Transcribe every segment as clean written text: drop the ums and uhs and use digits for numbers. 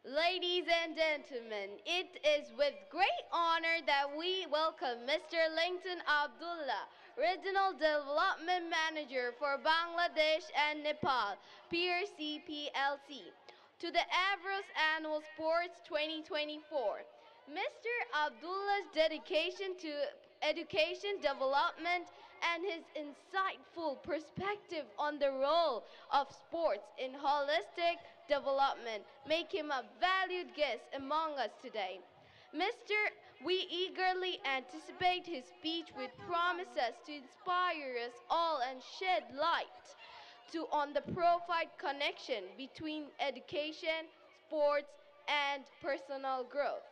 Ladies and gentlemen, it is with great honor that we welcome Mr. Langton Abdullah, Regional Development Manager for Bangladesh and Nepal, PRC PLC, to the Avros Annual Sports 2024. Mr. Abdullah's dedication to education development and his insightful perspective on the role of sports in holistic development make him a valued guest among us today. We eagerly anticipate his speech, which promises to inspire us all and shed light on the profound connection between education, sports, and personal growth.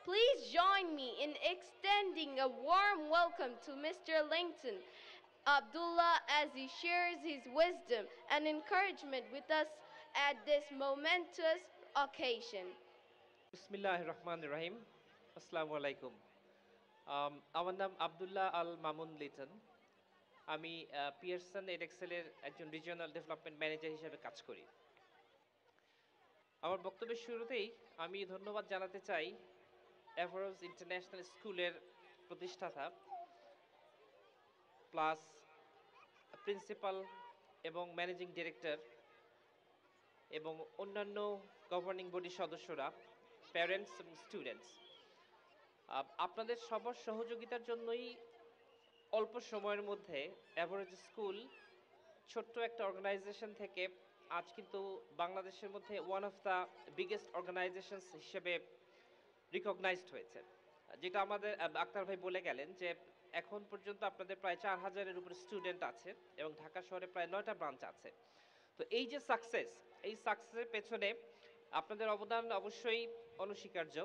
Please join me in extending a warm welcome to Mr. Langton Abdullah as he shares his wisdom and encouragement with us at this momentous occasion. বিসমিল্লাহির রহমানির রহিম। আসসালামু আলাইকুম। আমার নাম আব্দুল্লাহ আল মামুন লিটন। আমি Pearson এডএক্সেলের একজন regional development manager হিসেবে কাজ করি। আমার বক্তব্যের শুরুতেই আমি ধন্যবাদ জানাতে চাই এভারোজ ইন্টারন্যাশনাল স্কুলের প্রতিষ্ঠাতা প্লাস প্রিন্সিপাল এবং ম্যানেজিং ডিরেক্টর এবং অন্যান্য গভর্নিং বডির সদস্যরা, প্যারেন্টস এবং স্টুডেন্টস, আপনাদের সবার সহযোগিতার জন্যই অল্প সময়ের মধ্যে এভারেজ স্কুল ছোট্ট একটা অর্গানাইজেশন থেকে আজ কিন্তু বাংলাদেশের মধ্যে one of the biggest organisations হিসেবে রিকগনাইজড হয়েছে। যেটা আমাদের আক্তার ভাই বলে গেলেন যে এখন পর্যন্ত আপনাদের প্রায় 4000-এর উপরে স্টুডেন্ট আছে এবং ঢাকা শহরে প্রায় 9টা ব্রাঞ্চ আছে। তো এই যে সাকসেস, এই সাকসেসের পেছনে আপনাদের অবদান অবশ্যই অনস্বীকার্য।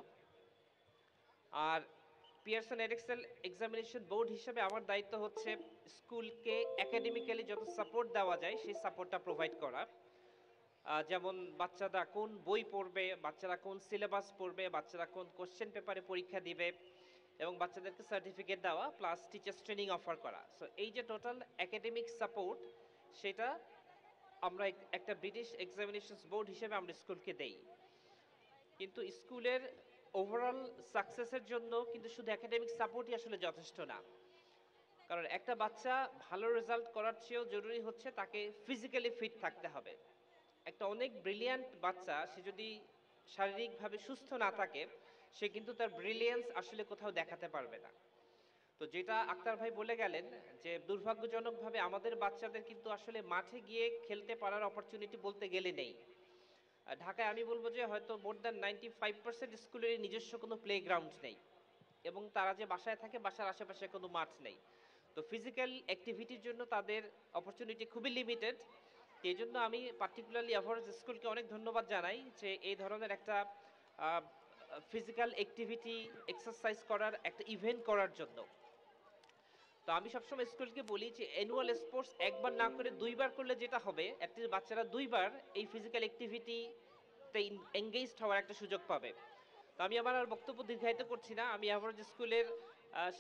আর পিয়ারসন এডএক্সেল এক্সামিনেশন বোর্ড হিসেবে আমার দায়িত্ব হচ্ছে স্কুলকে একাডেমিক্যালি যত সাপোর্ট দেওয়া যায় সেই সাপোর্টটা প্রোভাইড করা। যেমন বাচ্চারা কোন বই পড়বে, বাচ্চারা কোন সিলেবাস পড়বে, বাচ্চারা কোন কোশ্চেন পেপারে পরীক্ষা দিবে এবং বাচ্চাদেরকে সার্টিফিকেট দেওয়া প্লাস টিচার্স ট্রেনিং অফার করা। সো এই যে টোটাল একাডেমিক সাপোর্ট, সেটা আমরা একটা ব্রিটিশ এক্সামিনেশনস বোর্ড হিসেবে আমরা স্কুলকে দেই। কিন্তু স্কুলের ওভারঅল সাকসেসের জন্য কিন্তু শুধু একাডেমিক সাপোর্টই আসলে যথেষ্ট না। কারণ একটা বাচ্চা ভালো রেজাল্ট করার চেয়েও জরুরি হচ্ছে তাকে ফিজিক্যালি ফিট থাকতে হবে। একটা অনেক ব্রিলিয়ান্ট বাচ্চা, সে যদি শারীরিকভাবে সুস্থ না থাকে, সে কিন্তু তার ব্রিলিয়েন্স আসলে কোথাও দেখাতে পারবে না। তো যেটা আক্তার ভাই বলে গেলেন যে দুর্ভাগ্যজনকভাবে আমাদের বাচ্চাদের কিন্তু আসলে মাঠে গিয়ে খেলতে পারার অপরচুনিটি বলতে গেলে নেই। ঢাকায় আমি বলবো যে হয়তো মোর দ্যান 95% স্কুলের নিজস্ব কোনো প্লে গ্রাউন্ড নেই এবং তারা যে বাসায় থাকে বাসার আশেপাশে কোনো মাঠ নেই। তো ফিজিক্যাল অ্যাক্টিভিটির জন্য তাদের অপরচুনিটি খুবই লিমিটেড। এই জন্য আমি পার্টিকুলারলি এভারেজ স্কুলকে অনেক ধন্যবাদ জানাই যে এই ধরনের একটা ফিজিক্যাল অ্যাক্টিভিটি এক্সারসাইজ করার একটা ইভেন্ট করার জন্য। তো আমি সবসময় স্কুলকে বলি যে অ্যানুয়াল স্পোর্টস একবার না করে 2বার করলে যেটা হবে, অ্যাটলিস্ট বাচ্চারা 2বার এই ফিজিক্যাল অ্যাক্টিভিটিতে এঙ্গেজড হওয়ার একটা সুযোগ পাবে। তো আমি আমার আর বক্তব্য দীর্ঘায়িত করছি না। আমি এভারেজ স্কুলের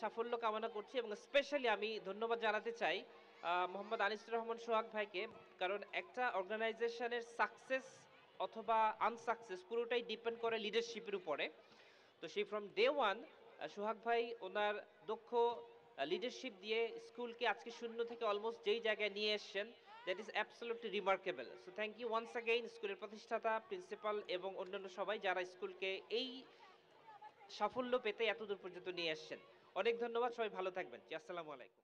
সাফল্য কামনা করছি এবং স্পেশালি আমি ধন্যবাদ জানাতে চাই মোহাম্মদ আনিসুর রহমান সোহাগ ভাইকে। কারণ একটা অর্গানাইজেশনের সাকসেস অথবা আনসাকসেস পুরোটাই ডিপেন্ড করে লিডারশিপের উপরে। তো সেই ফ্রম ডে ওয়ান সোহাগ ভাই ওনার দক্ষ লিডারশিপ দিয়ে স্কুলকে আজকে শূন্য থেকে অলমোস্ট যেই জায়গায় নিয়ে এসছেন, that is absolutely remarkable. So thank you once again স্কুলের প্রতিষ্ঠাতা, প্রিন্সিপাল এবং অন্যান্য সবাই যারা স্কুলকে এই সাফল্য পেতে এতদূর পর্যন্ত নিয়ে এসছেন। অনেক ধন্যবাদ, সবাই ভালো থাকবেন। জি, আসসালামু আলাইকুম।